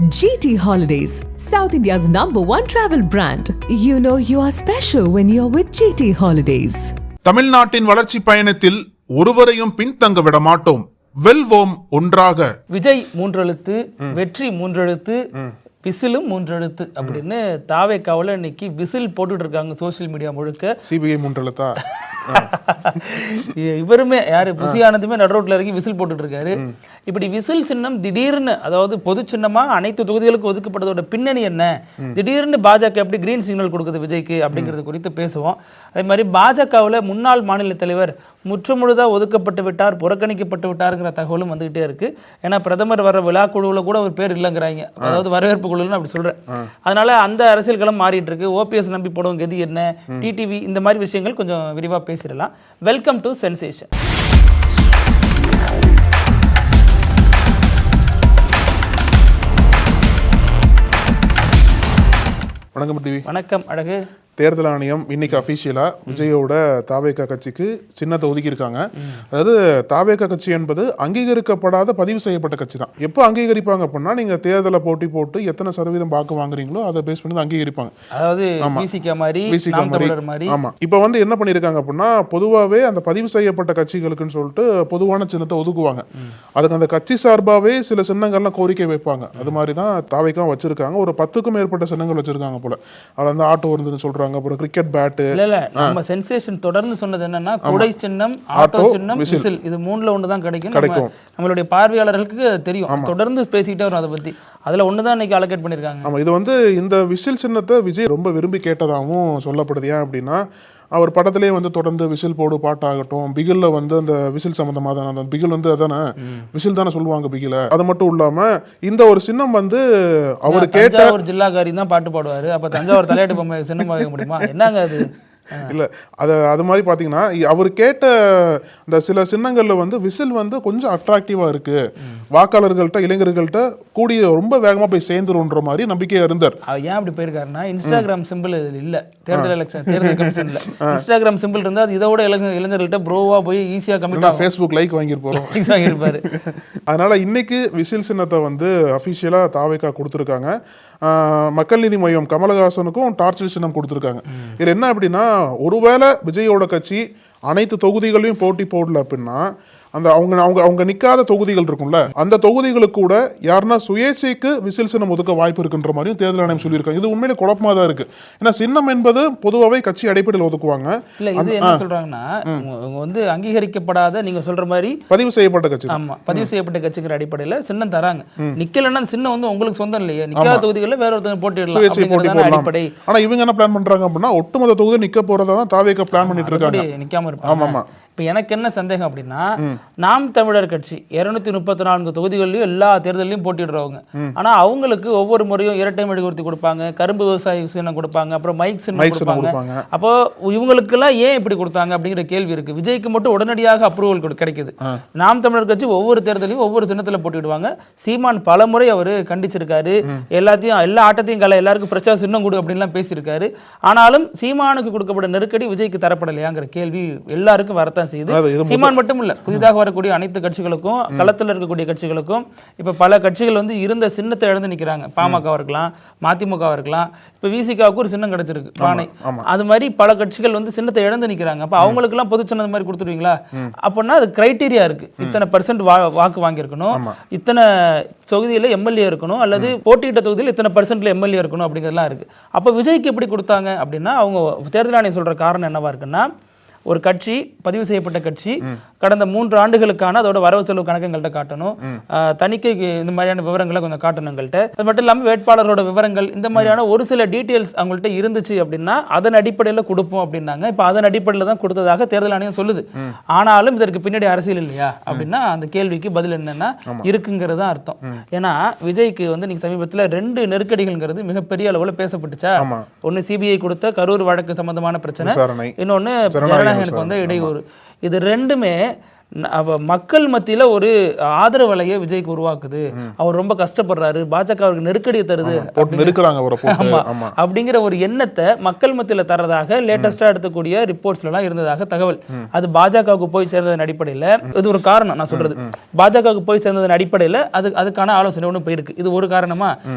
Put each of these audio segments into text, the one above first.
GT Holidays, South India's #1 travel brand. You know you are special when you're with GT Holidays. தமிழ்நாட்டின் வளர்ச்சி பயணத்தில் ஒருவரையும் பின்தங்க விட மாட்டோம். வெல்வோம் ஒன்றாக. விஜய் 3 எழுத்து, வெற்றி 3 எழுத்து, விசிலும் 3 எழுத்து அப்படின்னு தாவேக்காவில் இன்னைக்கு விசில் போட்டுட்டு இருக்காங்க சோசியல் மீடியா முழுக்க. சிபிஐ 3 எழுத்தா? இவருமே யாரு புசியானதுமே நடு ரோட்ல இறங்கி விசில் போட்டுட்டு இருக்காரு. இப்படி விசில் சின்னம் திடீர்னு, அதாவது பொது சின்னமா அனைத்து தொகுதிகளுக்கும் ஒதுக்கப்பட்டதோட பின்னணி என்ன, திடீர்னு பாஜக எப்படி கிரீன் சிக்னல் கொடுக்குது விஜய்க்கு அப்படிங்கிறது குறித்து பேசுவோம். அதே மாதிரி பாஜகவில் முன்னாள் மாநில தலைவர் முற்றுமுழுதா ஒதுக்கப்பட்டு விட்டார், புறக்கணிக்கப்பட்டு விட்டாருங்கிற தகவலும் வந்துகிட்டே இருக்கு. ஏன்னா பிரதமர் வர விழா குழுவில் கூட ஒரு பேர் இல்லைங்கிறாங்க, அதாவது வரவேற்பு குழுன்னு அப்படி சொல்றேன். அதனால அந்த அரசியல் களம் மாறிட்டு இருக்கு. ஓபிஎஸ் நம்பி போடும் கதி என்ன, டிடிவி, இந்த மாதிரி விஷயங்கள் கொஞ்சம் விரிவா பேசிடலாம். Welcome to sensation. வணக்கம் டிவி. வணக்கம் அழகு. தேர்தல் ஆணையம் இன்னைக்கு அபிஷியலா விஜயோட தாவேகா கட்சிக்கு சின்னத்தை ஒதுக்கி இருக்காங்க. அதாவது தாவேகா கட்சி என்பது அங்கீகரிக்கப்படாத பதிவு செய்யப்பட்ட கட்சி தான். எப்போ அங்கீகரிப்பாங்க அப்படின்னா, நீங்க தேர்தலை போட்டி போட்டு எத்தனை சதவீதம் வாக்கு வாங்குறீங்களோ அதை பேஸ் பண்ணி அங்கீகரிப்பாங்க. அதாவது ஆமா. இப்போ வந்து என்ன பண்ணிருக்காங்க அப்படின்னா, பொதுவாகவே அந்த பதிவு செய்யப்பட்ட கட்சிகளுக்குன்னு சொல்லிட்டு பொதுவான சின்னத்தை ஒதுக்குவாங்க. அதுக்கு அந்த கட்சி சார்பாவே சில சின்னங்கள்லாம் கோரிக்கை வைப்பாங்க. அது மாதிரி தான் தாவேகா வச்சிருக்காங்க. ஒரு 10க்கும் மேற்பட்ட சின்னங்கள் வச்சிருக்காங்க போல. அதுல வந்து ஆட்டோ வருதுன்னு சொல்றாங்க, அப்புறம் கிரிக்கெட் பேட். இல்ல நம்ம சென்சேஷன் தொடர்ந்து சொன்னது என்னன்னா, குடை சின்னம், ஆட்டோ சின்னம், விசில், இது மூணுல ஒண்ணுதான் கிடைக்கும். நம்மளுடைய பார்வையாளர்களுக்கு தெரியும், தொடர்ந்து பேசிக்கிட்டே வரும் அதை பத்தி. அதுல ஒண்ணுதான் இன்னைக்கு அலோகேட் பண்ணிருக்காங்க. ஆமா, இது வந்து இந்த விசில் சின்னத்தை விஜய் ரொம்ப விரும்பி கேட்டதாகவும் சொல்லப்படுது. ஏன் அப்படின்னா, அவர் படத்திலே வந்து தொடர்ந்து விசில் போடு பாட்டாகட்டும், பிகில்ல வந்து அந்த விசில் சம்பந்தமா தான், அந்த பிகில் வந்து அதானே விசில் தானே சொல்லுவாங்க பிகில. அது மட்டும் இல்லாம இந்த ஒரு சின்னம் வந்து அவர் கேட்ட ஒரு ஜில்லாகாரி தான் பாட்டு பாடுவாரு. அப்ப தஞ்சாவூர் தலையாட்டு பொம்மை சின்னம் வாங்க முடியுமா? என்னங்க அது? இல்ல, அது மாதிரி பாத்தீங்கன்னா, அவர் கேட்ட இந்த சில சின்னங்கள்ல வந்து விசில் வந்து கொஞ்சம் அட்ராக்டிவா இருக்கு, வாக்காளர்கள்ட்ட இளைஞர்கள்ட்ட கூடிய ரொம்ப வேகமா போய் சேர்ந்துருன்ற மாதிரி நம்பிக்கையா இருந்தார். ஏன் அப்படி போயிருக்காருன்னா, இன்ஸ்டாகிராம் சிம்பிள் இல்ல தேர்தல் எலெக்ஷன், தேர்தல் கமிஷன்ல இன்ஸ்டாகிராம் சிம்பிள் இருந்தா இதோட இளைஞர்கள்ட்ட ப்ரோவா போய் ஈஸியா கமிட் ஆகும். ஃபேஸ்புக் லைக் வாங்கியிருப்பாரு. அதனால இன்னைக்கு விசில் சின்னத்தை வந்து அபிஷியலா தாவேகா கொடுத்துருக்காங்க. மக்கள் நீதி மையம் கமலஹாசனுக்கும் டார்ச்சர் சின்னம் கொடுத்துருக்காங்க. இது என்ன அப்படின்னா, ஒருவேளை விஜயோட கட்சி அனைத்து தொகுதிகளையும் போட்டி போடல அப்படின்னா, அந்த அவங்க நிக்காத தொகுதிகள் இருக்கும்ல, அந்த தொகுதிகளுக்கு கூட யாருன்னா சுயேட்சைக்கு விசில் சின்னம் ஒதுக்க வாய்ப்பு இருக்குன்ற மாதிரியும் தேர்தல் ஆணையம் சொல்லியிருக்காங்க. இது உண்மையிலே குழப்பமா தான் இருக்கு. ஏன்னா சின்னம் என்பது பொதுவாகவே கட்சி அடிப்படையில் ஒதுக்குவாங்க. இல்ல, இது என்ன சொல்றாங்கன்னா, வந்து அங்கீகரிக்கப்படாத, நீங்க சொல்ற மாதிரி பதிவு செய்யப்பட்ட கட்சி. ஆமா, பதிவு செய்யப்பட்ட கட்சிங்கிற அடிப்படையில் சின்னம் தராங்க. நிக்கலன்னா சின்னம் வந்து உங்களுக்கு சொந்தம் இல்லையே, நிக்காத தொகுதிகளில் வேற ஒருத்தர் போட்டிடலாம் அடிப்படை. ஆனா இவங்க என்ன பிளான் பண்றாங்க அப்படின்னா, ஒட்டுமொத்த தொகுதி நிக்க போறதா தான் தாவேகா பிளான் பண்ணிட்டு இருக்காங்க. நிக்காம இருப்பாங்க. ஆமா. இப்போ எனக்கு என்ன சந்தேகம் அப்படின்னா, நாம் தமிழர் கட்சி 234 தொகுதிகளிலும் எல்லா தேர்தலையும் போட்டிடுறவங்க. ஆனா அவங்களுக்கு ஒவ்வொரு முறையும் இரட்டை மெழுகுவர்த்தி கொடுப்பாங்க, கரும்பு விவசாய சின்னம் கொடுப்பாங்க, அப்புறம் மைக் சின்னம் கொடுப்பாங்க. அப்போ இவங்களுக்கெல்லாம் ஏன் இப்படி கொடுத்தாங்க அப்படிங்கிற கேள்வி இருக்கு. விஜய்க்கு மட்டும் உடனடியாக அப்ரூவல் கிடைக்குது. நாம் தமிழர் கட்சி ஒவ்வொரு தேர்தலையும் ஒவ்வொரு சின்னத்துல போட்டிடுவாங்க. சீமான் பல முறை அவரு கண்டிச்சிருக்காரு, எல்லா ஆட்டத்தையும் எல்லாருக்கும் பிரச்சார சின்னம் கொடு அப்படின்லாம் பேசியிருக்காரு. ஆனாலும் சீமானுக்கு கொடுக்கப்பட்ட நெருக்கடி விஜய்க்கு தரப்படலையாங்கிற கேள்வி எல்லாருக்கும் வரத்தான் செய்யுது. சீமான் மட்டும் இல்ல, புதிதாக வரக்கூடிய அனைத்து கட்சிகளுக்கும், களத்தில் இருக்கக்கூடிய கட்சிகளுக்கும் இப்ப பல கட்சிகள் வந்து இருந்த சின்னத்தை இழந்து நிக்கிறாங்க. பாமக இருக்கலாம், மதிமுக இருக்கலாம், இப்ப விசிகாவுக்கு ஒரு சின்னம் கிடைச்சிருக்கு, பானை. அது மாதிரி பல கட்சிகள் வந்து சின்னத்தை இழந்து நிக்கிறாங்க. அப்ப அவங்களுக்கு எல்லாம் பொது சின்னம் மாதிரி கொடுத்துருவீங்களா அப்படின்னா, அது கிரைட்டீரியா இருக்கு. இத்தனை % வாக்கு வாங்கியிருக்கணும், இத்தனை தொகுதியில எம்எல்ஏ இருக்கணும், அல்லது போட்டியிட்ட தொகுதியில் இத்தனை % எம்எல்ஏ இருக்கணும் அப்படிங்கிறதுலாம் இருக்கு. அப்ப விஜய்க்கு எப்படி கொடுத்தாங்க அப்படின்னா, அவங்க தேர்தல் ஆணையம் சொல்ற காரணம் என்னவா இருக்குன்னா, ஒரு கட்சி, பதிவு செய்யப்பட்ட கட்சி கடந்த 3 ஆண்டுகளுக்கான அதோட வரவு செலவு கணக்குங்கள்ட்ட காட்டணும், தணிக்கைக்கு இந்த மாதிரியான விவரங்களை கொஞ்சம் காட்டணும் எங்கள்கிட்ட. அது மட்டும் இல்லாமல் வேட்பாளரோட விவரங்கள், இந்த மாதிரியான ஒரு சில டீட்டெயில்ஸ் அவங்கள்ட்ட இருந்துச்சு அப்படின்னா அதன் அடிப்படையில் கொடுப்போம் அப்படின்னாங்க. இப்போ அதன் அடிப்படையில் தான் கொடுத்ததாக தேர்தல் ஆணையம் சொல்லுது. ஆனாலும் இதற்கு பின்னாடி அரசியல் இல்லையா அப்படின்னா, அந்த கேள்விக்கு பதில் என்னன்னா இருக்குங்கிறது தான் அர்த்தம். ஏன்னா விஜய்க்கு வந்து நீங்க சமீபத்தில் 2 நெருக்கடிகள்ங்கிறது மிகப்பெரிய அளவில் பேசப்பட்டுச்சா. ஒன்னு சிபிஐ கொடுத்த கரூர் வழக்கு சம்பந்தமான பிரச்சனை, இன்னொன்னு எனக்கு வந்து இடையூறு. இது ரெண்டுமே மக்கள் மத்தியில ஒரு ஆதரவு அலையை விஜய்க்கு உருவாக்குது. அவர் ரொம்ப கஷ்டப்படுறாரு, பாஜக அவருக்கு நெருக்கடியை தருது அப்படிங்கிற ஒரு எண்ணத்தை மக்கள் மத்தியில தரதாக லேட்டஸ்டா எடுக்கக்கூடிய ரிப்போர்ட்ஸ்ல எல்லாம் இருந்ததாக தகவல். அது பாஜகவுக்கு போய் சேர்ந்ததன் அடிப்படையில இது ஒரு காரணம். நான் சொல்றது பாஜகவுக்கு போய் சேர்ந்ததன் அடிப்படையில அதுக்கான ஆலோசனை ஒண்ணு போயிருக்கு. இது ஒரு காரணமா.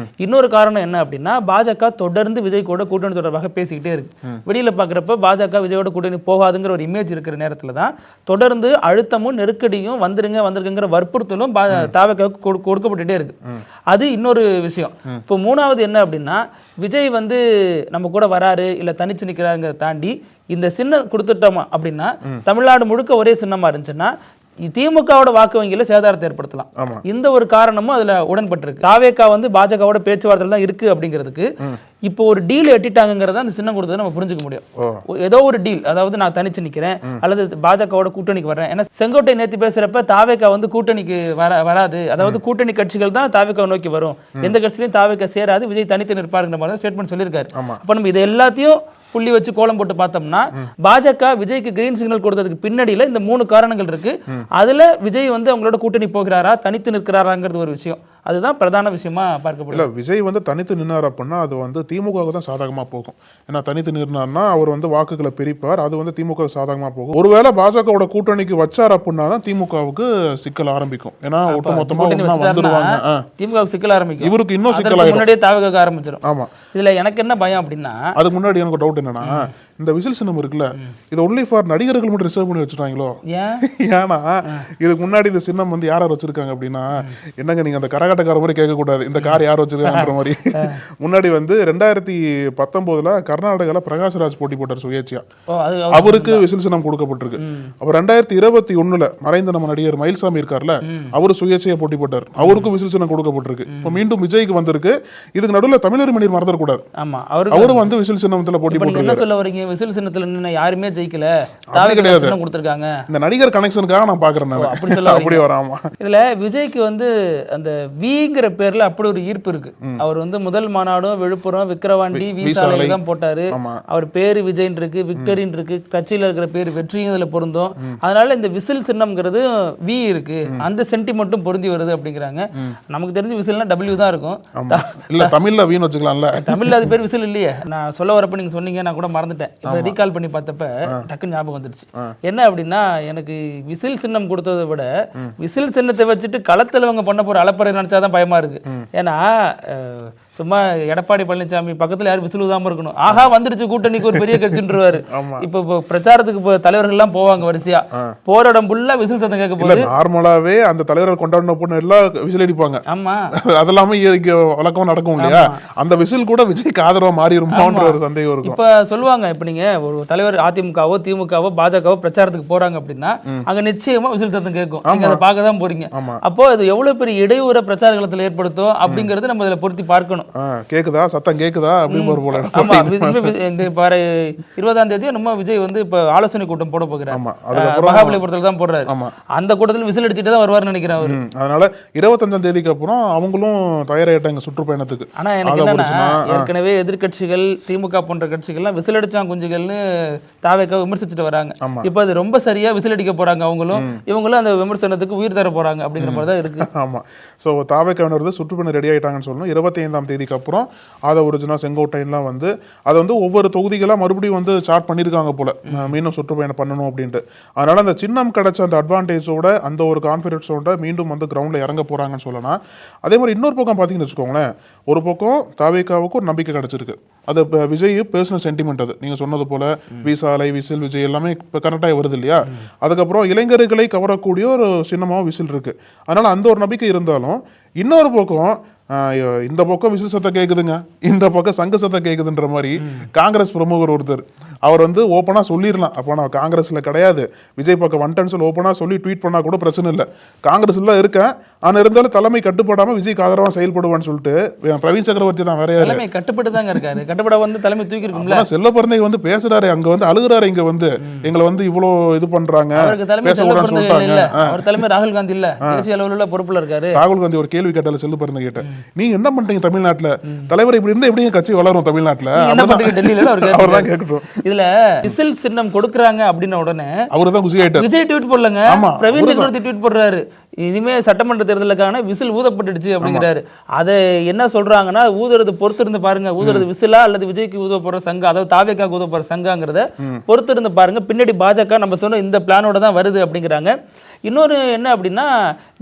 இன்னொரு காரணம் என்ன அப்படின்னா, பாஜக தொடர்ந்து விஜய் கூட கூட்டணி தொடர்பாக பேசிக்கிட்டே இருக்கு. வெளியில பாக்குறப்ப பாஜக விஜயோட கூட்டணி போகாதுங்கிற ஒரு இமேஜ் இருக்கிற நேரத்துல தான் தொடர்ந்து அழுத்தமும் நெருக்கடியும் வந்துருங்கிற வற்புறுத்தலும் தாவேக்காவுக்கு கொடுக்கப்பட்டுட்டே இருக்கு. அது இன்னொரு விஷயம். இப்போ மூணாவது என்ன அப்படின்னா, விஜய் வந்து நம்ம கூட வராரு இல்ல தனிச்சு நிக்கிறாருங்கிறத தாண்டி இந்த சின்னம் கொடுத்துட்டோமா அப்படின்னா, தமிழ்நாடு முழுக்க ஒரே சின்னமா இருந்துச்சுன்னா திமுகவோட வாக்கு வங்கியில சேதாரத்தை ஏற்படுத்தலாம். இந்த ஒரு காரணமும் அதுல உடன்பட்டு இருக்கு. தாவேக்கா வந்து பாஜகவோட பேச்சுவார்த்தை தான் இருக்கு அப்படிங்கிறதுக்கு இப்போ ஒரு டீல் எட்டிட்டாங்கிறத அந்த சின்னம் கொடுத்தது நம்ம புரிஞ்சுக்க முடியும். ஏதோ ஒரு டீல், அதாவது நான் தனிச்சு நிக்கிறேன் அல்லது பாஜகவோட கூட்டணிக்கு வர்றேன். ஏன்னா செங்கோட்டை நேத்து பேசுறப்ப தாவேக்கா வந்து கூட்டணிக்கு வராது, அதாவது கூட்டணி கட்சிகள் தான் தாவேக்கா நோக்கி வரும், எந்த கட்சியிலையும் தாவேக்கா சேராது, விஜய் தனித்து நிற்பாருங்கிற மாதிரி ஸ்டேட்மெண்ட் சொல்லியிருக்காரு. அப்ப நம்ம இது எல்லாத்தையும் புள்ளி வச்சு கோலம் போட்டு பார்த்தோம்னா, பாஜக விஜய்க்கு கிரீன் சிக்னல் கொடுத்ததுக்கு பின்னாடியில இந்த 3 காரணங்கள் இருக்கு. அதுல விஜய் வந்து அவங்களோட கூட்டணி போகிறாரா தனித்து நிற்கிறாராங்கிறது ஒரு விஷயம். அதுதான் பிரதான விஷயமா பார்க்கப்படுது. விஜய் வந்து தனித்து நின்னார் அப்படின்னா அது வந்து திமுகவுக்கு தான் சாதகமா போகும். ஏன்னா தனித்து நின்னார்னா அவர் வந்து வாக்குகளை பிரிப்பார், அது வந்து திமுக சாதகமா போகும். ஒருவேளை பாஜகவோட கூட்டணிக்கு வச்சார் அப்படின்னா தான் திமுகவுக்கு சிக்கல் ஆரம்பிக்கும். ஏன்னா ஒட்டுமொத்தமா வந்துருவாங்க, திமுகவுக்கு சிக்கல் ஆரம்பிக்கும். இவருக்கு இன்னும் சிக்கல் முன்னாடியே தாவக ஆரம்பிச்சிடும். ஆமா. இதுல எனக்கு என்ன பயம் அப்படின்னா, அதுக்கு முன்னாடி எனக்கு டவுட் என்னன்னா, இந்த விசில் சின்னம் இருக்குல்ல, இது ஒன்லி ஃபார் நடிகர்கள் மட்டும் ரிசர்வ் பண்ணி வச்சுட்டாங்களோ? ஏன்னா இதுக்கு முன்னாடி இந்த சின்னம் வந்து யார் வச்சிருக்காங்க அப்படின்னா, என்னங்க நீங்க அந்த கரகாட்டக்கார மாதிரி கேட்க கூடாது, இந்த கார் யார் வச்சிருக்காங்கன்ற மாதிரி. முன்னாடி வந்து 2019 கர்நாடகால பிரகாஷ்ராஜ் போட்டி போட்டார் சுயேட்சையா, அவருக்கு விசில் சின்னம் கொடுக்கப்பட்டிருக்கு. அப்ப 2021 மறைந்த நம்ம நடிகர் மயில்சாமி இருக்கார்ல, அவரு சுயேட்சையா போட்டி போட்டார், அவருக்கும் விசில் சின்னம் கொடுக்கப்பட்டிருக்கு. இப்ப மீண்டும் விஜய்க்கு வந்திருக்கு. இதுக்கு நடுவில் தமிழர் மணியர் மறந்துடக்கூடாது, அவரும் வந்து விசில் சின்னத்துல போட்டி போட்டு விசில் சின்னத்துல யாருமே ஜெயிக்கல, கொடுத்திருக்காங்க. இந்த நடிகர் கனெக்ஷனுக்காக நான் பாக்குறேன். அப்படி வராமா. இதுல விஜய்க்கு வந்து அந்த விங்கிற பேர்ல அப்படி ஒரு ஈர்ப்பு இருக்கு. அவர் வந்து முதல் மாநாடும் விழுப்புரம் விக்கிரவாண்டி வீசாலை தான் போட்டாரு. அவர் பேரு விஜய் இருக்கு, விக்டரின் இருக்கு, கட்சியில இருக்கிற பேரு வெற்றியும் இதுல பொருந்தும். அதனால இந்த விசில் சின்னம்ங்கிறது வி இருக்கு, அந்த சென்டிமெண்ட்டும் பொருந்தி வருது அப்படிங்கிறாங்க. நமக்கு தெரிஞ்சு விசில்னா டபிள்யூ தான் இருக்கும். இல்ல தமிழ்ல வீண் வச்சுக்கலாம்ல, தமிழ்ல அது பேர் விசில் இல்லையே. நான் சொல்ல வரப்ப நீங்க சொன்னீங்க, நான் கூட மறந்துட்டேன். இப்ப ரீகால் பண்ணி பார்த்தப்ப டக்குன்னு ஞாபகம் வந்துருச்சு. என்ன அப்படின்னா, எனக்கு விசில் சின்னம் கொடுத்ததை விட விசில் சின்னத்தை வச்சுட்டு களத்துல அவங்க பண்ண போற அலப்பறை நினைச்சாதான் பயமா இருக்கு. ஏன்னா சும்மா எடப்பாடி பழனிசாமி பக்கத்துல யாரும் விசில் ஊதாம இருக்கணும், ஆஹா வந்துருச்சு கூட்டணிக்கு ஒரு பெரிய கட்சின்றாரு. இப்ப பிரச்சாரத்துக்கு தலைவர்கள் எல்லாம் போவாங்க வரிசையா, போற இடம் ஃபுல்லா விசில் சத்தம் கேட்க போகுது. நார்மலாவே அந்த தலைவர்கள் கொண்டாடின பொண்ணு எல்லாம் விசில் அடிப்பாங்க. ஆமா, அதெல்லாமே வழக்கமா நடக்கும் இல்லையா? அந்த விசில் கூட விஜய்க்கு ஆதரவா மாறிடுமான்ற ஒரு சந்தேகம் இருக்கும். இப்ப சொல்லுவாங்க, இப்ப நீங்க ஒரு தலைவர் அதிமுகவோ திமுகவோ பாஜகவோ பிரச்சாரத்துக்கு போறாங்க அப்படின்னா அங்க நிச்சயமா விசில் சத்தம் கேட்கும், நீங்க அதை பார்க்க தான் போறீங்க. அப்போ அது எவ்வளவு பெரிய இடையூற பிரச்சார களத்தில் ஏற்படுத்தும் அப்படிங்கறது நம்ம இதுல பொருத்தி பார்க்கணும். கேக்குதா சத்தம் கேக்குதா அப்படின்னு போல. ஆமா, இந்த 20ஆம் தேதி நம்ம விஜய் வந்து இப்ப ஆலோசனை கூட்டம் போட போகிறார். மகாபலிபுரத்துல தான் போடுறாரு. அந்த கூட்டத்தில் விசில் அடிச்சுட்டு தான் வருவார்னு நினைக்கிறேன் அவரு. அதனால 25ஆம் தேதிக்கு அப்புறம் அவங்களும் தயாராயிட்டாங்க சுற்றுப்பயணத்துக்கு. ஆனா எனக்கு என்னன்னா, ஏற்கனவே எதிர்கட்சிகள் திமுக போன்ற கட்சிகள்லாம் விசில் அடிச்சா குஞ்சுகள்னு தாவேக்கா விமர்சிச்சுட்டு வராங்க. இப்ப அது ரொம்ப சரியா விசில் அடிக்க போறாங்க அவங்களும், இவங்களும் அந்த விமர்சனத்துக்கு உயிர் தர போறாங்க அப்படிங்கிற மாதிரி தான் இருக்கு. ஆமா, சோ தாவேக்காவினர் சுற்றுப்பயணம் ரெடி ஆயிட்டாங்கன்னு சொல்லணும். 25ஆம் தேதிக்கு அப்புறம் ஆதவர்ஜுனா செங்கோட்டையெல்லாம் வந்து அதை வந்து ஒவ்வொரு தொகுதிகளா மறுபடியும் வந்து சார்ட் பண்ணிருக்காங்க போல, மீண்டும் சுற்றுப்பயணம் பண்ணணும் அப்படின்ட்டு. அதனால அந்த சின்னம் கிடைச்ச அந்த அட்வான்டேஜோட அந்த ஒரு கான்ஃபிடன்ஸோட மீண்டும் வந்து கிரவுண்ட்ல இறங்க போறாங்கன்னு சொல்லலாம். அதே மாதிரி இன்னொரு பக்கம் பாத்தீங்கன்னு வச்சுக்கோங்களேன், ஒரு பக்கம் தாவேக்காவுக்கு ஒரு நம்பிக்கை கிடைச்சிருக்கு. அது விஜய் பேர்சனல் சென்டிமெண்ட். அது நீங்க சொன்னது போல விசாலை விசில் விஜய் எல்லாமே இப்ப கரெக்டாக வருது இல்லையா? அதுக்கப்புறம் இளைஞர்களை கவரக்கூடிய ஒரு சின்னமாவும் விசில் இருக்கு. அதனால அந்த ஒரு நம்பிக்கை இருந்தாலும் இன்னொரு பக்கம் இந்த பக்கம் விசில் சத்தம் கேக்குதுங்க, இந்த பக்கம் சங்க சத்தம் கேக்குதுன்ற மாதிரி காங்கிரஸ் பிரமுகர் ஒருத்தர் அவர் வந்து ஓப்பனா சொல்லிடலாம், அப்போ நான் காங்கிரஸ்ல கிடையாது, விஜய் பக்கம் வந்துட்டேன்னு சொல்லி ஓப்பனா சொல்லி ட்வீட் பண்ணா கூட பிரச்சனை இல்லை, காங்கிரஸ்ல இருக்கேன், ஆனா இருந்தாலும் தலைமை கட்டுப்படாம விஜய்க்கு ஆதரவா செயல்படுவான்னு சொல்லிட்டு பிரவீன் சக்கரவர்த்தி தான் வேற யாரு கட்டுப்பட்டு தாங்க இருக்காரு. கட்டுப்பட வந்து தலைமை தூக்கி இருக்கும்ல. செல்லப்பறந்தை வந்து பேசுறாரு, அங்க வந்து அழுகுறாரு, இங்க வந்து எங்களை வந்து இவ்வளவு இது பண்றாங்க பேசக்கூடாதுன்னு சொல்லிட்டாங்க. அவர் தலைமை ராகுல் காந்தி இல்ல, தேசிய அளவில் பொறுப்புல இருக்காரு. ராகுல் காந்தி ஒரு கேள்வி கேட்டால செல்லப்பறந்தை கேட்டேன், நீங்க என்ன பண்றீங்க தமிழ்நாட்டுல, தலைவர் இப்படி இருந்தா எப்படிங்க கட்சி வளரும் தமிழ்நாட்டுல, என்ன பண்றீங்க டெல்லியில அவர் தான் கேட்கட்டும். இதுல விசில் சின்னம் கொடுக்குறாங்க அப்படின்ன உடனே அவரு தான் குசி ஆயிட்டார். விஜய் ட்வீட் போடலங்க, பிரவீன் சக்கரவர்த்தி ட்வீட் போடுறாரு, இனிமே சட்டமன்ற தேர்தலுக்கான விசில் ஊதப்பட்டுடுச்சு அப்படிங்கிறாரு. அதை என்ன சொல்றாங்கன்னா, ஊதுறது பொறுத்து இருந்து பாருங்க, ஊதுறது விசிலா அல்லது விஜய்க்கு ஊத போற சங்கம், அதாவது தாவேக்காக்கு ஊத போற சங்காங்கிறத பொறுத்து இருந்து பாருங்க, பின்னாடி பாஜக நம்ம சொன்ன இந்த பிளானோட தான் வருது அப்படிங்கிறாங்க. இன்னொரு என்ன அப்படின்னா,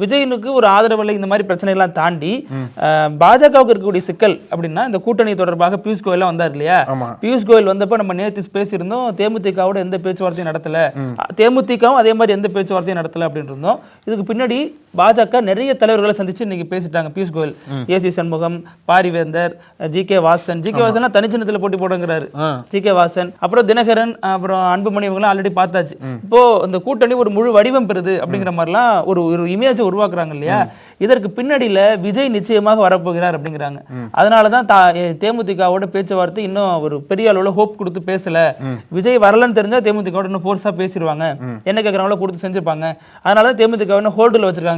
விஜயனுக்கு ஒரு ஆதரவு இந்த மாதிரி பிரச்சனை எல்லாம் தாண்டி பாஜகவுக்கு இருக்கக்கூடிய சிக்கல் அப்படின்னா, இந்த கூட்டணி தொடர்பாக பியூஷ் கோயல் வந்தார் இல்லையா, பியூஷ் கோயல் வந்தப்ப நம்ம நேற்று பேசியிருந்தோம், தேமுதிகவோட எந்த பேச்சுவார்த்தையும் நடத்தல, தேமுதிகவும் அதே மாதிரி எந்த பேச்சுவார்த்தையும் நடத்தல அப்படின்னு இருந்தோம். இதுக்கு பின்னாடி பாஜக நிறைய தலைவர்களை சந்திச்சு இன்னைக்கு பேசிட்டாங்க. Piyush Goyal, A C Shanmugam, Parivendhar, G K. வாசன் தனிச்சின்னத்தில் போட்டி போடுங்கிறாரு, ஜி.கே. வாசன், அப்புறம் தினகரன், அப்புறம் அன்புமணி, இவங்களாம் ஆல்ரெடி பார்த்தாச்சு. இப்போ இந்த கூட்டணி ஒரு முழு வடிவம் பெறுது அப்படிங்கிற மாதிரிலாம் ஒரு இமேஜ் உருவாக்குறாங்க இல்லையா. இதற்கு பின்னாடியில விஜய் நிச்சயமாக வரப்போகிறார் அப்படிங்கிறாங்க. அதனாலதான் தேமுதிகவோட பேச்சுவார்த்தை இன்னும் ஒரு பெரிய அளவுல ஹோப் கொடுத்து பேசல. விஜய் வரலன்னு தெரிஞ்சா தேமுதிகவோட இன்னும் ஃபோர்ஸா பேசிடுவாங்க, என்ன கேட்கறாங்களோ கொடுத்து செஞ்சிருப்பாங்க. அதனால தேமுதிக ஹோல்டுல வச்சிருக்காங்க.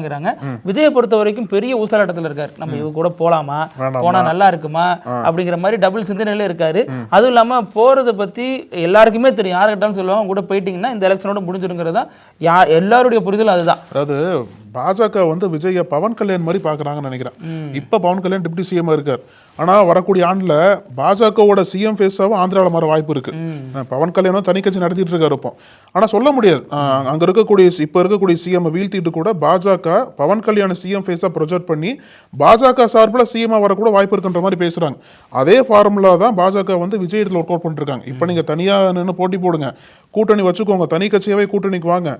விஜயை பொறுத்த வரைக்கும் பெரிய ஊசலாட்டத்தில் இருக்காரு. நம்ம இவங்க கூட போலாமா, போனா நல்லா இருக்குமா அப்படிங்கிற மாதிரி டபுள் சிந்தனையில இருக்காரு. அதுவும் இல்லாம போறதை பத்தி எல்லாருக்குமே தெரியும், யாரு கேட்டாலும் சொல்லுவாங்க, கூட போயிட்டீங்கன்னா இந்த எலெக்ஷனோட முடிஞ்சிருங்கிறதா எல்லாருடைய புரிதல். அதுதான், அதாவது பாஜக விஜய பவன் கல்யாண் மாதிரி பாக்குறாங்கன்னு நினைக்கிறேன். இப்ப பவன் கல்யாண் டிப்டி சிஎம் இருக்கார், ஆனா வரக்கூடிய ஆண்டுல பாஜகவோட சிஎம் ஃபேஸாவும் ஆந்திராவில் மாற வாய்ப்பு இருக்கு. பவன் கல்யாணம் தனி கட்சி நடத்திட்டு இருக்காரு இப்போ. ஆனா சொல்ல முடியாது, அங்க இப்ப இருக்கக்கூடிய சிஎம் வீழ்த்திட்டு கூட பாஜக பவன் கல்யாண சிஎம் ஃபேஸா ப்ரொஜெக்ட் பண்ணி பாஜக சார்பில் சிஎம் வரக்கூட வாய்ப்பு இருக்குன்ற மாதிரி பேசுறாங்க. அதே ஃபார்முலா தான் பாஜக விஜய் இடத்துல ஒர்க் அவுட் பண்ணிருக்காங்க. இப்ப நீங்க தனியா நின்று போட்டி போடுங்க, கூட்டணி வச்சுக்கோங்க, தனி கட்சியாவே கூட்டணிக்கு வாங்க.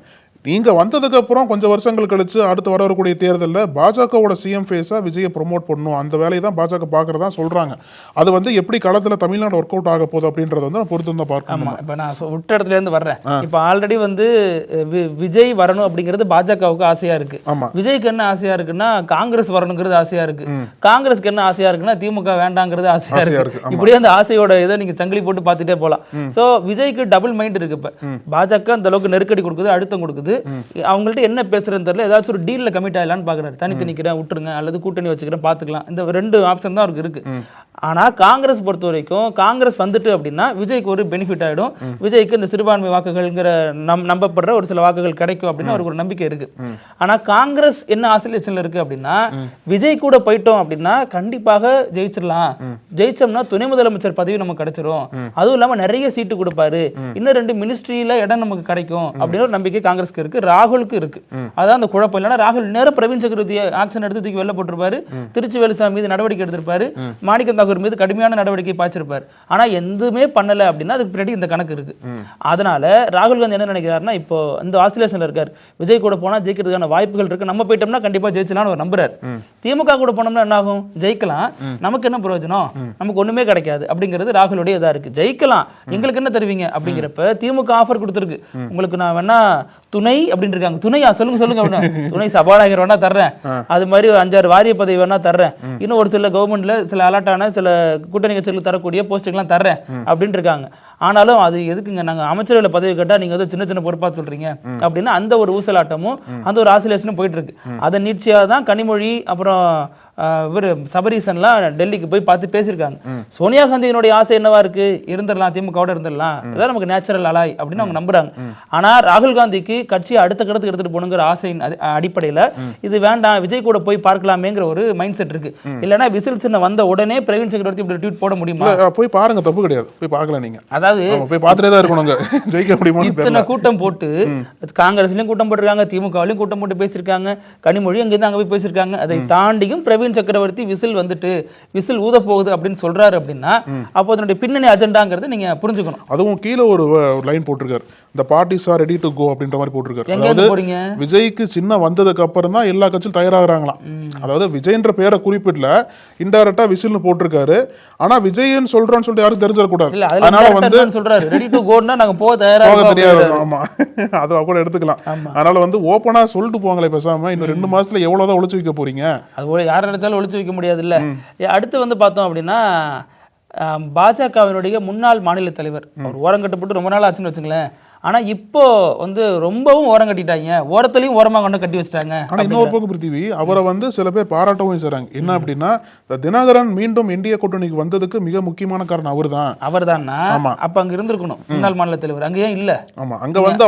நீங்க வந்ததுக்கு அப்புறம் கொஞ்சம் வருஷங்கள் கழிச்சு அடுத்து வரக்கூடிய தேர்தலில் பாஜகவோட சிஎம் ஃபேஸா விஜயை ப்ரொமோட் பண்ணணும், அந்த வேலையை தான் பாஜக பாக்குறதா சொல்றாங்க. அது எப்படி களத்துல தமிழ்நாடு ஒர்க் அவுட் ஆக போகுது அப்படின்றத நான் பொறுத்து தான் பார்க்கணும். இப்ப நான் விட்ட இடத்துல இருந்து வர்றேன். இப்ப ஆல்ரெடி விஜய் வரணும் அப்படிங்கிறது பாஜகவுக்கு ஆசையா இருக்கு. விஜய்க்கு என்ன ஆசையா இருக்குன்னா, காங்கிரஸ் வரணுங்கிறது ஆசையா இருக்கு. காங்கிரஸ்க்கு என்ன ஆசையா இருக்குன்னா, திமுக வேண்டாங்கிறது ஆசையா இருக்கு. இப்படியே அந்த ஆசையோட இதை நீங்க சங்கிலி போட்டு பார்த்துட்டே போலாம். சோ விஜய்க்கு டபுள் மைண்ட் இருக்கு. இப்ப பாஜக அந்த அளவுக்கு நெருக்கடி கொடுக்குது, அழுத்தம் கொடுக்குது. அவங்கள்ட்ட என்ன பேசுறதுன்னு தெரியல, ஏதாச்சும் ஒரு டீல்ல கமிட் ஆகலான்னு பாக்குறாரு. தனித்து நிக்கிறேன், விட்டுருங்க, அல்லது கூட்டணி வச்சுக்கிறேன், பாத்துக்கலாம். இந்த ரெண்டு ஆப்ஷன் தான் அவருக்கு இருக்கு. ஆனா காங்கிரஸ் பொறுத்த வரைக்கும், காங்கிரஸ் வந்துட்டு அப்படின்னா விஜய்க்கு ஒரு பெனிஃபிட் ஆயிடும். விஜய்க்கு இந்த சிறுபான்மை வாக்குகள்ங்கிற நம்பப்படுற ஒரு சில வாக்குகள் கிடைக்கும் அப்படின்னு அவருக்கு ஒரு நம்பிக்கை இருக்கு. ஆனா காங்கிரஸ் என்ன ஆசிலேஷன்ல இருக்கு அப்படின்னா, விஜய் கூட போயிட்டோம் அப்படின்னா கண்டிப்பாக ஜெயிச்சிடலாம், ஜெயிச்சோம்னா துணை முதலமைச்சர் பதவி நமக்கு கிடைச்சிரும், அதுவும் இல்லாம நிறைய சீட்டு கொடுப்பாரு, இன்னும் 2 மினிஸ்ட்ரியில இடம் நமக்கு கிடைக்கும் அப்படின்னு ஒரு நம்பிக்கை காங்கிரஸ்க்கு இருக்கு, ராகுலுக்கு இருக்கு. அதான் அந்த குழப்பம். இல்லைன்னா ராகுல் நேரம் பிரவீன் சக்கரவர்த்தி ஆக்ஷன் எடுத்து தூக்கி வெளில போட்டிருப்பாரு, திருச்சி வேலுசாமி மீது நடவடிக்கை எடுத்திருப்பாரு, மாணிக்கம் தாக்கூர் மீது கடுமையான நடவடிக்கை பாய்ச்சிருப்பாரு. ஆனா எதுவுமே பண்ணல அப்படின்னா அதுக்கு பின்னாடி இந்த கணக்கு இருக்கு. அதனால ராகுல் காந்தி என்ன நினைக்கிறாருன்னா, இப்போ இந்த ஆஸ்திரேலியால இருக்காரு, விஜய் கூட போனா ஜெயிக்கிறதுக்கான வாய்ப்புகள் இருக்கு, நம்ம போயிட்டோம்னா கண்டிப்பா ஜெயிச்சலாம்னு அவர் நம்புறாரு. திமுக கூட போனோம்னா என்ன ஆகும், ஜெயிக்கலாம், நமக்கு என்ன பிரயோஜனம், நமக்கு ஒண்ணுமே கிடைக்காது அப்படிங்கிறது ராகுலுடைய இதா இருக்கு. ஜெயிக்கலாம், எங்களுக்கு என்ன தருவீங்க அப்படிங்கிறப்ப திமுக ஆஃபர் கொடுத்துருக்கு, உங்களுக்கு நான் வேணா துணை அப்படின்னு இருக்காங்க. துணையா சொல்லுங்க அப்படின்னு, துணை சபாநாயகர் வேணா தர்றேன், அது மாதிரி 5-6 வாரிய பதவி வேணா தர்றேன், இன்னும் ஒரு சில கவர்மெண்ட்ல சில அலர்ட்டான சில கூட்டணி கட்சிகளுக்கு தரக்கூடிய போஸ்டிங்லாம் தர்றேன் அப்படின்னு இருக்காங்க. ஆனாலும் அது எதுக்குங்க, நாங்க அமைச்சரவையில பதவி கேட்டா நீங்க சின்ன சின்ன பொறுப்பா சொல்றீங்க அப்படின்னு அந்த ஒரு ஊசலாட்டமும் அந்த ஒரு ஆசிலேஷனும் போயிட்டு இருக்கு. அதை நீட்சியா தான் கனிமொழி அப்புறம் இவர் சபரீசன்லாம் டெல்லிக்கு போய் பார்த்து பேசியிருக்காங்க. சோனியா காந்தியினுடைய ஆசை என்னவா இருக்கு, இருந்துடலாம், திமுகவோட இருந்துடலாம், அதான் நமக்கு நேச்சுரல் அலாய் அப்படின்னு அவங்க நம்புறாங்க. ஆனா ராகுல் காந்திக்கு கட்சியை அடுத்த கடத்துக்கு எடுத்துட்டு போகணுங்கிற ஆசையின் அடிப்படையில இது வேண்டாம், விஜய் கூட போய் பார்க்கலாமேங்கிற ஒரு மைண்ட் செட் இருக்கு. இல்லைன்னா விசில் சின்ன வந்த உடனே பிரவீன் சக்கரவர்த்தி இப்படி ட்வீட் போட முடியுமா? போய் பாருங்க, தப்பு கிடையாது, போய் பார்க்கலாம். நீங்க அதாவது போய் பார்த்துட்டே தான் இருக்கணுங்க, ஜெயிக்க முடியுமா? இத்தனை கூட்டம் போட்டு காங்கிரஸ்லயும் கூட்டம் போட்டிருக்காங்க, திமுகவிலையும் கூட்டம் போட்டு பேசியிருக்காங்க, கனிமொழி அங்கிருந்து அங்க போய் பேசியிருக்காங்க. அதை தாண்டியும் பிரவீன் சக்கரவர்த்தி விசில் விசில் ஊத போகுது அப்படின்னு சொல்றாரு அப்படின்னா அப்போ அதனுடைய பின்னணி அஜெண்டாங்கிறது நீங்க புரிஞ்சுக்கணும். அதுவும் கீழே ஒரு லைன் போட்டிருக்காரு, the parties are ready to go அப்படின்ற மாதிரி போட்டிருக்காரு. அதாவது விஜய்க்கு சின்ன வந்ததுக்கு அப்புறம் தான் எல்லா கட்சியும் தயாராகிறாங்களாம். அதாவது விஜய்ன்ற பேரை குறிப்பிடல, இன்டைரக்டா விசில்னு போட்டிருக்காரு. ஆனா விஜய்ன்னு சொல்றோம்னு சொல்லிட்டு யாரும் தெரிஞ்சிடக்கூடாது. அதனால சொல்றாரு ரெடி டு கோன்னா நாங்க போக தயாராக. ஆமா, அது கூட எடுத்துக்கலாம். அதனால ஓப்பனா சொல்லிட்டு போங்களே, பேசாம இன்னும் 2 மாசத்துல எவ்வளவுதான் ஒளிச்சு வைக்க போறீங்க, அது யார் நினைச்சாலும் ஒளிச்சு வைக்க முடியாது இல்ல. அடுத்து பார்த்தோம் அப்படின்னா பாஜகவினுடைய முன்னாள் மாநில தலைவர், அவர் ஓரங்கட்டு போட்டு ரொம்ப நாள் ஆச்சுன்னு வச்சுங்களேன், ஆனா இப்போ வந்து ரொம்பவும் ஓரம் கட்டிட்டாங்க, ஓரத்துலயும் ஓரமா கொண்டு கட்டி வச்சிட்டாங்க. ஆனா இன்னொரு பக்கம் பிருத்திவி அவரை வந்து சில பேர் பாராட்டவும் செய்றாங்க. என்ன அப்படின்னா தினகரன் மீண்டும் இந்திய கூட்டணிக்கு வந்ததுக்கு மிக முக்கியமான காரணம் அவர்தான்னா அப்ப அங்க இருந்திருக்கணும் முன்னாள் மாநில தலைவர். அங்க ஏன் இல்ல? ஆமா, அங்க வந்து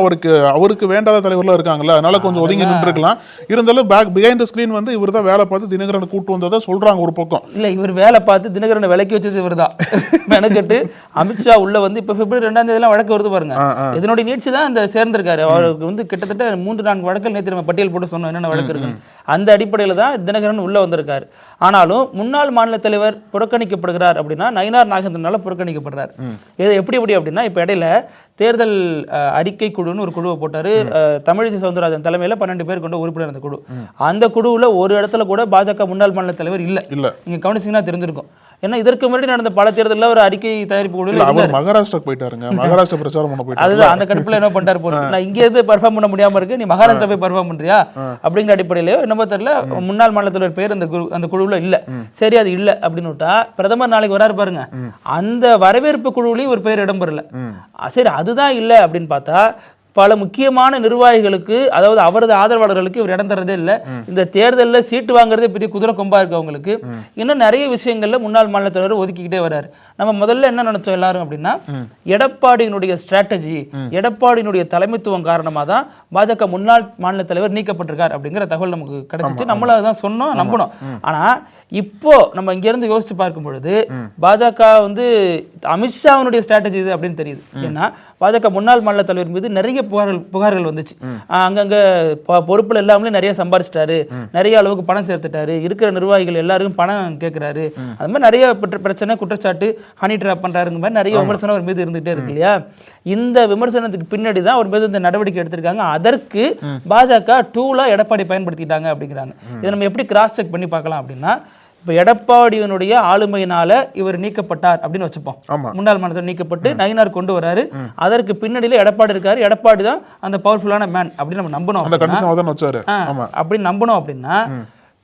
அவருக்கு வேண்டாத தலைவர்லாம் இருக்காங்கல்ல, அதனால கொஞ்சம் ஒதுங்கி நின்று இருக்கலாம். இருந்தாலும் பிஹைண்ட் தி ஸ்கிரீன் வந்து இவர் தான் வேலை பார்த்து தினகரனை கூட்டு வந்ததா சொல்றாங்க ஒரு பக்கம். இல்ல, இவர் வேலை பார்த்து தினகரனை விலக்கி வச்சது இவர் தான். மெனக்கெட்டு அமித்ஷா உள்ள வந்து இப்ப பிப்ரவரி 2ஆம் தேதி வழக்கு வருது பாருங்க. இதனுடைய நீட்சி தான் அந்த சேர்ந்திருக்காரு. அவருக்கு வந்து கிட்டத்தட்ட 3-4 வழக்குகள் நேற்று நம்ம பட்டியல் போட்டு சொன்னோம் என்னென்ன வழக்கு இருக்கு. அந்த அடிப்படையில் தான் தினகரன் உள்ள வந்திருக்காரு. ஆனாலும் முன்னாள் மாநில தலைவர் புறக்கணிக்கப்படுகிறார் அப்படின்னா நயினார் நாகேந்திரனால புறக்கணிக்கப்படுறார். இது எப்படி அப்படின்னா இப்ப இடையில தேர்தல் அறிக்கை குழுன்னு ஒரு குழுவை போட்டாரு. தமிழிசை சவுந்தரராஜன் தலைமையில 12 பேர் கொண்ட உறுப்பினர் அந்த குழு. அந்த குழுவுல ஒரு இடத்துல கூட பாஜக முன்னாள் மாநில தலைவர் இல்ல. நீங்க கவனிச்சீங்கன்னா தெரிஞ்சிருக்கும். ஏன்னா இதற்கு முன்னாடி நடந்த பல தேர்தலில் ஒரு அறிக்கை தயாரிப்பு குழுவில் அவர் மகாராஷ்டிராக்கு போயிட்டாருங்க. மகாராஷ்டிரா பிரச்சாரம் பண்ண போயிட்டாரு. அதுதான் அந்த கடுப்புல என்ன பண்ணிட்டாரு போறது. நான் இங்க இருந்து பெர்ஃபார்ம் பண்ண முடியாம இருக்கு, நீ மகாராஷ்டிரா போய் பெர்ஃபார்ம் பண்றியா அப்படிங்கிற அடிப்படையிலயோ என்னமோ தெரியல முன்னாள் மாநில தலைவர் பேர் அந்த குழுவுல இல்ல. சரி, அது இல்ல அப்படின்னு விட்டா பிரதமர் நாளைக்கு வராரு பாருங்க, அந்த வரவேற்பு குழுவிலையும் ஒரு பேர் இடம்பெறல. சரி, அதுதான் இல்ல அப்படின்னு பார்த்தா பல முக்கியமான நிர்வாகிகளுக்கு, அதாவது அவரது ஆதரவாளர்களுக்கு இவர் இடம் தரதே இல்லை. இந்த தேர்தலில் சீட்டு வாங்குறதே பெரிய குதிரை கொம்பா இருக்கு அவங்களுக்கு. இன்னும் நிறைய விஷயங்கள்ல முன்னாள் மாநில தலைவர் ஒதுக்கிக்கிட்டே வர்றாரு. நம்ம முதல்ல என்ன நினைச்சோம் எல்லாரும் அப்படின்னா, எடப்பாடியினுடைய ஸ்ட்ராட்டஜி, எடப்பாடியினுடைய தலைமைத்துவம் காரணமாக தான் பாஜக முன்னாள் மாநில தலைவர் நீக்கப்பட்டிருக்கார் அப்படிங்கிற தகவல் நமக்கு கிடைச்சிச்சு. நம்மளும் அதான் சொன்னோம், நம்பணும். ஆனா இப்போ நம்ம இங்க இருந்து யோசிச்சு பார்க்கும் பொழுது பாஜக வந்து அமித்ஷாவுடைய ஸ்ட்ராட்டஜி இது அப்படின்னு தெரியுது. ஏன்னா பாஜக முன்னாள் மாநில தலைவர் மீது நிறைய புகார்கள் வந்துச்சு. அங்கங்க பொறுப்புல எல்லாமே நிறைய சம்பாதிச்சிட்டாரு, நிறைய அளவுக்கு பணம் சேர்த்துட்டாரு, இருக்கிற நிர்வாகிகள் எல்லாருக்கும் பணம் கேட்கிறாரு, அது மாதிரி நிறைய பிரச்சனை, குற்றச்சாட்டு, ஹனி ட்ராப் பண்றாருங்க மாதிரி நிறைய விமர்சனம் அவர் மீது இருந்துகிட்டே இருக்கு இல்லையா. இந்த விமர்சனத்துக்கு பின்னாடி தான் அவர் மீது இந்த நடவடிக்கை எடுத்திருக்காங்க. அதற்கு பாஜக டூலா எடப்பாடி பயன்படுத்திட்டாங்க அப்படிங்கிறாங்க. இதை நம்ம எப்படி கிராஸ் செக் பண்ணி பார்க்கலாம் அப்படின்னா, இப்ப எடப்பாடியினுடைய ஆளுமையினால இவர் நீக்கப்பட்டார் அப்படின்னு வச்சுப்போம். முன்னாள் மாநில நீக்கப்பட்டு நயினார் கொண்டு வராரு. அதற்கு பின்னாடியில எடப்பாடி இருக்காரு. எடப்பாடி தான் அந்த பவர்ஃபுல்லான மேன் அப்படின்னு நம்ம நம்பணும். அப்படின்னு நம்பணும் அப்படின்னா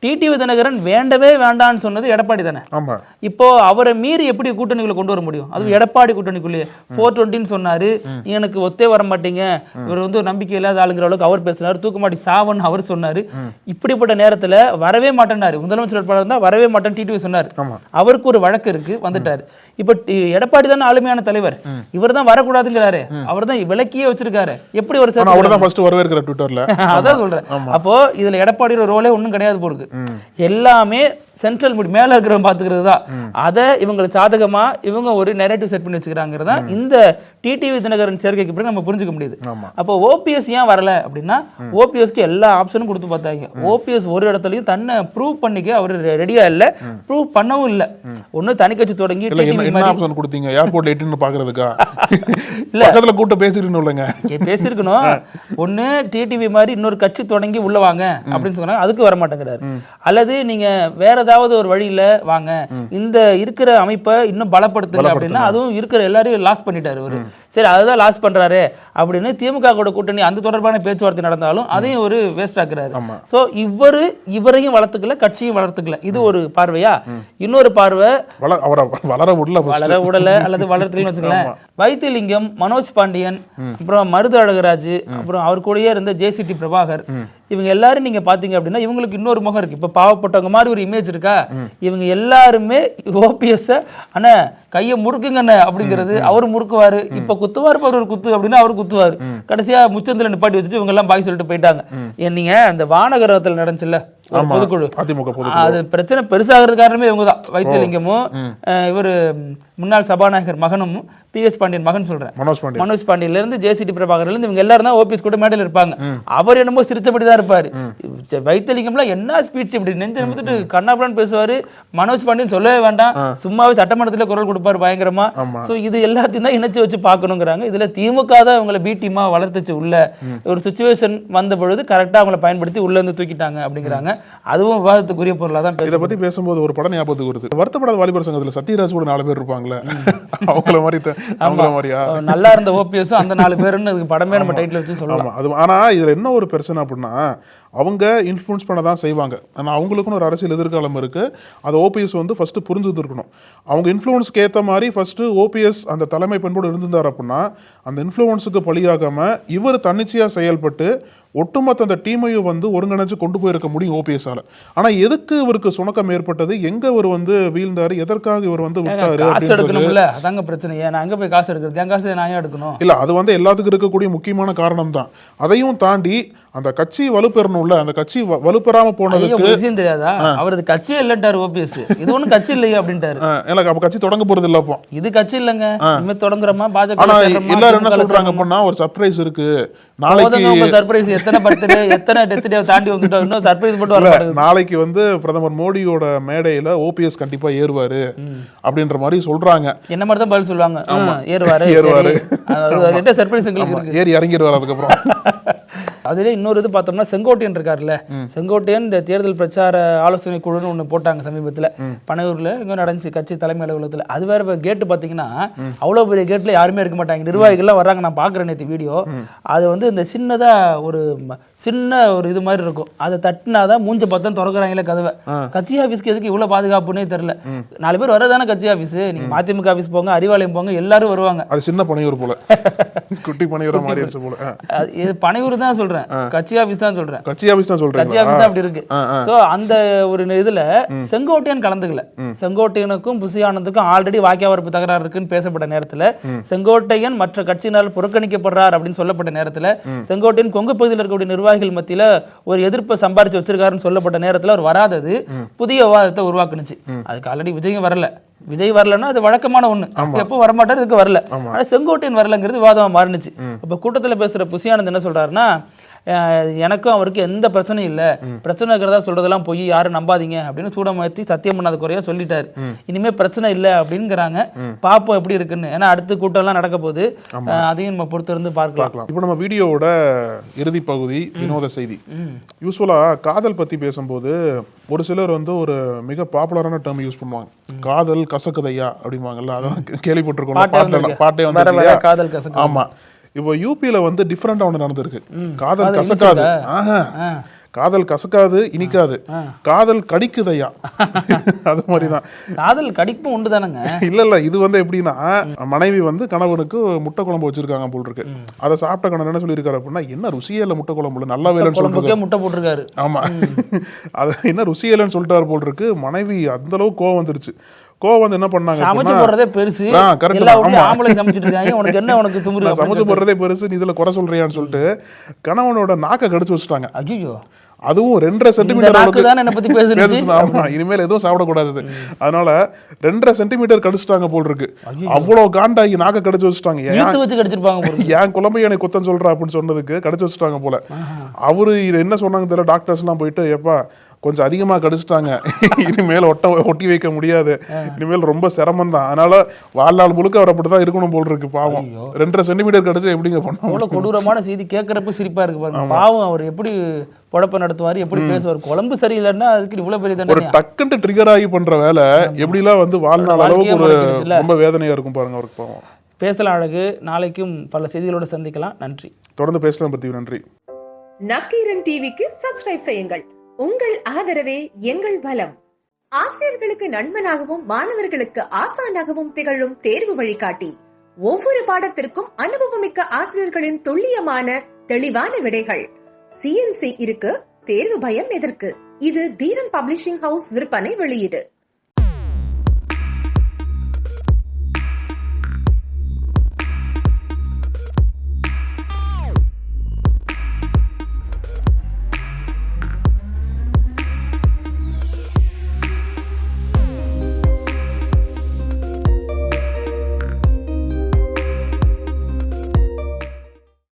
டிடிவி தினகரன் வேண்டவே வேண்டான்னு சொன்னது எடப்பாடி தானே. இப்போ அவரை மீறி எப்படி கூட்டணிக்குள்ள கொண்டு வர முடியும்? அது எடப்பாடி கூட்டணிக்குள்ளே 420 சொன்னாரு, எனக்கு ஒத்தே வர மாட்டீங்க, இவர் வந்து நம்பிக்கை இல்லாத ஆளுங்கிற அளவுக்கு அவர் பேசினாரு, தூக்குமாட்டி சாவன் அவர் சொன்னாரு. இப்படிப்பட்ட நேரத்துல வரவே மாட்டேன்னாரு, முதலமைச்சர் வேட்பாளர் இருந்தா வரவே மாட்டேன் டிடிவி சொன்னார். அவருக்கு ஒரு வழக்கு இருக்கு, வந்துட்டாரு. இப்ப எடப்பாடி தானே ஆளுமையான தலைவர், இவர் தான் வரக்கூடாதுங்கிறாரு, அவர் தான் விலக்கியே வச்சிருக்காரு. எப்படி ஒரு அதான் சொல்றேன். அப்போ இதுல எடப்பாடியோட ரோலே ஒன்றும் கிடையாது போருக்கு. எல்லாமே சென்ட்ரல் மேல இருக்கிறவங்க பாத்துக்கிறது தான். அதை இவங்களுக்கு சாதகமா இவங்க ஒரு நெரேட்டிவ் செட் பண்ணி வச்சுக்கிறாங்கிறதா இந்த டிடிவி தினகரன் சேர்க்கைக்கு பிறகு நம்ம புரிஞ்சுக்க முடியுது. அப்போ ஓபிஎஸ் ஏன் வரல அப்படின்னா, ஓபிஎஸ்க்கு எல்லா ஆப்ஷனும் கொடுத்து பார்த்தாங்க. ஓபிஎஸ் ஒரு இடத்துலயும் தன்னை ப்ரூவ் பண்ணிக்க அவர் ரெடியா இல்ல, ப்ரூவ் பண்ணவும் இல்ல. ஒண்ணு தனி கட்சி தொடங்கி பேசிருக்கணும், ஒண்ணு டிடிவி மாதிரி இன்னொரு கட்சி தொடங்கி உள்ள வாங்க அப்படின்னு சொன்னாங்க, அதுக்கு வர மாட்டேங்கிறாரு. அல்லது நீங்க வேற ஏதாவது ஒரு வழியில வாங்க, இந்த இருக்கிற அமைப்பை இன்னும் பலப்படுத்துங்க அப்படின்னா அதுவும் இருக்கிற எல்லாரையும் லாஸ் பண்ணிட்டாரு அவரு. சரி, அதுதான் லாஸ் பண்றாரு அப்படின்னு திமுக கூட கூட்டணி அந்த தொடர்பான பேச்சுவார்த்தை நடந்தாலும் அதையும் ஒரு வேஸ்ட் ஆக்குறாரு. சோ இவரையும் வளர்த்துக்கல, கட்சியும் வளர்த்துக்கல. இது ஒரு பார்வையா. இன்னொரு பார்வை, வளர விடல அல்லது வளர்த்துக்கலன்னு வச்சுக்கலாம். வைத்திலிங்கம், மனோஜ் பாண்டியன், அப்புறம் மருது அழகராஜ், அப்புறம் அவர் கூடயே இருந்த ஜேசிடி பிரபாகர், இவங்க எல்லாரும் நீங்க பாத்தீங்க அப்படின்னா இவங்களுக்கு இன்னொரு முகம் இருக்கு. இப்ப பாவப்பட்டவங்க மாதிரி ஒரு இமேஜ் இருக்கா. இவங்க எல்லாருமே ஓபிஎஸ் அண்ணா கையை முறுக்குங்க அப்படிங்கிறது அவரு முறுக்குவாரு, இப்ப குத்துவாரு ஒரு குத்து அப்படின்னா அவரு குத்துவாரு. கடைசியா முச்சந்தில நிப்பாட்டி வச்சுட்டு இவங்க எல்லாம் பாய் சொல்லிட்டு போயிட்டாங்க. நீங்க அந்த வானகரத்தில் நடந்துச்சுல்ல பொதுக்குழு, அது பிரச்சனை பெருசாகிறது காரணமே இவங்கதான். வைத்தியலிங்கமும் இவரு முன்னாள் சபாநாயகர் மகனும் பி.எஸ். பாண்டியன் மகன் சொல்றேன், மனோஜ் பாண்டியன்ல இருந்து ஜேசிடி பிரபாகர்ல இருந்து இவங்க எல்லாரும் தான் ஓபிஎஸ் கூட மேடையில் இருப்பாங்க. அவர் என்னமோ சிரிச்சபடிதான் இருப்பாரு. வைத்தியலிங்கம்லாம் என்ன ஸ்பீச் இப்படி நெஞ்சு நிமித்துட்டு கண்ணாபுரான் பேசுவாரு. மனோஜ் பாண்டியன் சொல்லவே வேண்டாம், சும்மாவே சட்டமன்றத்துல குரல் கொடுப்பாரு பயங்கரமா. சோ இது எல்லாத்தையும் தான் இணைச்சு வச்சு பாக்கணுங்கிறாங்க. இதுல திமுக தான் அவங்களை பி டீமா வளர்த்துச்சு. உள்ள ஒரு சிச்சுவேஷன் வந்த பொழுது கரெக்டா அவங்களை பயன்படுத்தி உள்ள இருந்து தூக்கிட்டாங்க அப்படிங்கிறாங்க. அதுவும் விவாதத்துக்குரிய பொருளா தான். இதை பத்தி பேசும்போது ஒரு படம் ஞாபகத்துக்கு வருது. வருத்தப்படாத வாலிபர் சங்கத்துல சத்யராஜ் கூட 4 பேர் இருப்பாங்களே, அவங்கள மாதிரி நல்லா இருந்த ஓபிஎஸ் அந்த 4 பேருன்னு படமே நம்ம டைட்டில் வச்சு சொல்லலாம். அது ஆனா இதுல என்ன ஒரு பிரச்சனை அப்படின்னா, அவங்க இன்ஃப்ளூயன்ஸ் பண்ண தான் செய்வாங்க. ஆனால் அவங்களுக்குன்னு ஒரு அரசியல் எதிர்காலம் இருக்கு. அது ஓபிஎஸ் வந்து ஃபர்ஸ்ட் புரிஞ்சுட்டு இருக்கணும். அவங்க இன்ஃப்ளூயன்ஸ்க்கு ஏற்ற மாதிரி ஃபர்ஸ்ட் ஓபிஎஸ் அந்த தலைமை பண்போடு இருந்திருந்தார் அப்படின்னா அந்த இன்ஃப்ளூயன்ஸுக்கு பலியாகாம இவர் தன்னிச்சையா செயல்பட்டு ஒட்டுமொத்த அந்த டீமையும் வந்து ஒருங்கிணைச்சு கொண்டு போயிருக்க முடியும் ஓபிஎஸ்ஆல. ஆனா எதுக்கு இவருக்கு சுணக்கம் ஏற்பட்டது, எங்க இவர் வந்து வீழ்ந்தாரு, எதற்காக இவர் வந்து விட்டாரு அப்படின்றது அதாங்க பிரச்சனையே. நான் அங்க போய் காசு எடுக்கிறது, என் காசு நான் எடுக்கணும் இல்ல, அது வந்து எல்லாத்துக்கும் இருக்கக்கூடிய முக்கியமான காரணம் தான். அதையும் தாண்டி அந்த கட்சி வலுப்பெறணும்ல, அந்த கட்சி வலுப்பெறாம போனதுக்கு விஷயம் தெரியாதா, அவரது கட்சியே இல்லட்டாரு ஓபிஎஸ், இது ஒண்ணும் கட்சி இல்லையா அப்படின்ட்டாரு. எனக்கு அப்ப கட்சி தொடங்க போறது இல்ல, அப்போ இது கட்சி இல்லங்க, இனிமே தொடங்குறமா பாஜக. ஆனா எல்லாரும் என்ன சொல்றாங்க அப்படின்னா ஒரு சர்ப்ரைஸ் இருக்கு நாளைக்கு. சர்ப்ரைஸ் எத்தனை பர்த்டே எத்தனை டெத் டே தாண்டி வந்துட்டோம், இன்னும் சர்ப்ரைஸ் மட்டும் வரல. நாளைக்கு வந்து பிரதமர் மோடியோட மேடையில ஓபிஎஸ் கண்டிப்பா ஏறுவாரு அப்படின்ற மாதிரி சொல்றாங்க. என்ன மாதிரி தான் பதில் சொல்லுவாங்க, ஏறுவாரு சர்ப்ரைஸ் ஏறி இறங்கிடுவாரு அதுக்கப்புறம். அதுல இன்னொரு இது பார்த்தோம்னா செங்கோட்டையன் இருக்காருல்ல, செங்கோட்டையன் இந்த தேர்தல் பிரச்சார ஆலோசனை குழுன்னு ஒண்ணு போட்டாங்க சமீபத்துல பனையூர்ல, இங்க நடந்துச்சு கட்சி தலைமை அலுவலகத்துல. அது வேற கேட்டு பாத்தீங்கன்னா அவ்வளவு பெரிய கேட்ல யாருமே இருக்க மாட்டாங்க, நிர்வாகிகள் எல்லாம் வர்றாங்க. நான் பாக்குறேன் நேற்று வீடியோ. அது வந்து இந்த சின்னதா ஒரு இது மாதிரி இருக்கும், அதை தட்டினாதான் மூஞ்ச பார்த்தா திறக்கிறாங்களே கதவை. கட்சி ஆபீஸ்க்கு எதுக்கு இவ்வளவு பாதுகாப்புன்னே தெரியல. 4 பேர் வரதானே கட்சி ஆபீஸ், நீங்க மதிமுக ஆபீஸ் போங்க, அறிவாலயம் போங்க, எல்லாரும் வருவாங்க. அது சின்ன பனையூர் போல, குட்டி பனையூர் மாதிரி போல. இது பனையூர் தான் சொல்றேன், கட்சி ஆபீஸ் தான் சொல்றேன், கட்சி ஆபீஸ் தான் சொல்றேன், கட்சி ஆபீஸ் தான் அப்படி இருக்கு. சோ அந்த ஒரு இதுல செங்கோட்டையன் கலந்துக்கல. செங்கோட்டையனுக்கும் புசி ஆனந்துக்கும் ஆல்ரெடி வாக்கியாவரப்பு தகராறு இருக்குன்னு பேசப்பட்ட நேரத்துல, செங்கோட்டையன் மற்ற கட்சியினால் புறக்கணிக்கப்படுறார் அப்படின்னு சொல்லப்பட்ட நேரத்துல, செங்கோட்டையன் கொங்கு பகுதியில் இருக்கக்கூடிய நிர்வாகிகள் மத்தியில ஒரு எதிர்ப்பை சம்பாரிச்சு வச்சிருக்காருன்னு சொல்லப்பட்ட நேரத்துல அவர் வராதது புதிய விவாதத்தை உருவாக்குனுச்சு. அதுக்கு ஆல்ரெடி விஜயும் வரல. விஜய் வரலன்னா அது வழக்கமான ஒண்ணு, எப்போ வரமாட்டாரு, இதுக்கு வரல. ஆனா செங்கோட்டையன் வரலங்கிறது விவாதமா மாறினுச்சு. இப்ப கூட்டத்துல பேசுற புசி ஆனந்த் என்ன சொல்றாருன்னா, எனக்கும் அவருக்கு எந்த பிரச்சனையும் இல்ல, பிரச்சனை இருக்கிறதா சொல்றதெல்லாம் போய் யாரும் நம்பாதீங்க அப்படின்னு சூடமாத்தி சத்தியம் பண்ணாத குறையா சொல்லிட்டாரு. இனிமே பிரச்சனை இல்ல அப்படிங்கிறாங்க. பாப்போம் எப்படி இருக்குன்னு, ஏன்னா அடுத்த கூட்டம் எல்லாம் நடக்க போகுது, அதையும் நம்ம பொறுத்து இருந்து பார்க்கலாம். இப்போ நம்ம வீடியோவோட இறுதி பகுதி வினோத செய்தி. யூஸ்வலா காதல் பத்தி பேசும்போது ஒரு சிலர் வந்து ஒரு மிக பாப்புலரான டேர்ம் யூஸ் பண்ணுவாங்க, காதல் கசக்குதையா அப்படிம்பாங்கல்ல, அதான் கேள்விப்பட்டிருக்கோம், பாட்டே வந்து. ஆமா, இப்போ யூபியில வந்து டிஃபரெண்டா ஒண்ணு நடந்திருக்கு. காதல் கசக்காது, காதல் கசக்காது, இனிக்காது, காதல் கடிக்குதையா. அது மாதிரிதான் காதல் கடிப்பும் உண்டு தானங்க. இல்ல இது வந்து எப்படின்னா, மனைவி வந்து கணவனுக்கு முட்டை குழம்பு வச்சிருக்காங்க போல் இருக்கு. அதை சாப்பிட்ட கணவன் என்ன சொல்லியிருக்காரு அப்படின்னா, என்ன ருசியல்ல முட்டை குழம்புல நல்லா வேலைன்னு சொல்லிட்டு முட்டை போட்டிருக்காரு. ஆமா, அது என்ன ருசியலன்னு சொல்லிட்டாரு போல் இருக்கு. மனைவி அந்த அளவுக்கு கோவம் வந்துருச்சு. கோவம் வந்து என்ன பண்ணாங்க, சமைச்சு போடுறதே பெருசு, சமைச்சு போடுறதே பெருசு, இதுல குறை சொல்றியான்னு சொல்லிட்டு கணவனோட நாக்க கடிச்சு வச்சுட்டாங்க. ஐயோ, அதுவும் 2.5 சென்டிமீட்டர். இனிமேல் எதுவும் சாப்பிடக்கூடாது, அதனால 2.5 சென்டிமீட்டர் கடிச்சிட்டாங்க போல் இருக்கு. அவ்வளவு காண்டாகி நாக்க கடிச்சு வச்சுட்டாங்க. ஏன் குழம்பு எனக்கு குத்தம் சொல்ற அப்படின்னு சொன்னதுக்கு கடிச்சு வச்சுட்டாங்க போல. அவரு என்ன சொன்னாங்க தெரியல, டாக்டர்ஸ் எல்லாம் போயிட்டு, எப்பா கொஞ்சம் அதிகமா கடிச்சிட்டாங்க, இனிமேல் ஒட்டி வைக்க முடியாது, இனிமேல் ரொம்ப சிரமம் தான், அதனால வாழ்நாள் முழுக்க அவர் அப்படிதான் இருக்கணும் போல் இருக்கு. பாவம், 2.5 சென்டிமீட்டர் கடிச்சு எப்படிங்க பண்ண. கொடூரமான செய்தி கேட்கறப்ப சிரிப்பா இருக்கு பாருங்க. பாவம், அவர் எப்படி பொழப்ப நடத்துவாரு, எப்படி பேசுவார். குழம்பு சரியில்லைன்னா அதுக்கு இவ்வளவு பெரிய ஒரு டக்குன்னு ட்ரிகர் ஆகி பண்ற வேலை எப்படி எல்லாம் வந்து வாழ்நாள் அளவுக்கு ஒரு ரொம்ப வேதனையா இருக்கும் பாருங்க அவருக்கு. பாவம். பேசலாம் அழகு. நாளைக்கும் பல செய்திகளோட சந்திக்கலாம். நன்றி. தொடர்ந்து பேசலாம் பத்தி. நன்றி. நக்கீரன் டிவிக்கு சப்ஸ்கிரைப் செய்யுங்கள். உங்கள் ஆதரவே எங்கள் பலம். ஆசிரியர்களுக்கு நண்பனாகவும் மாணவர்களுக்கு ஆசானாகவும் திகழும் தேர்வு வழிகாட்டி. ஒவ்வொரு பாடத்திற்கும் அனுபவமிக்க ஆசிரியர்களின் துல்லியமான தெளிவான விடைகள். CNC இருக்கு, தேர்வு பயம் எதற்கு? இது தீரன் பப்ளிஷிங் ஹவுஸ் விற்பனை வெளியீடு.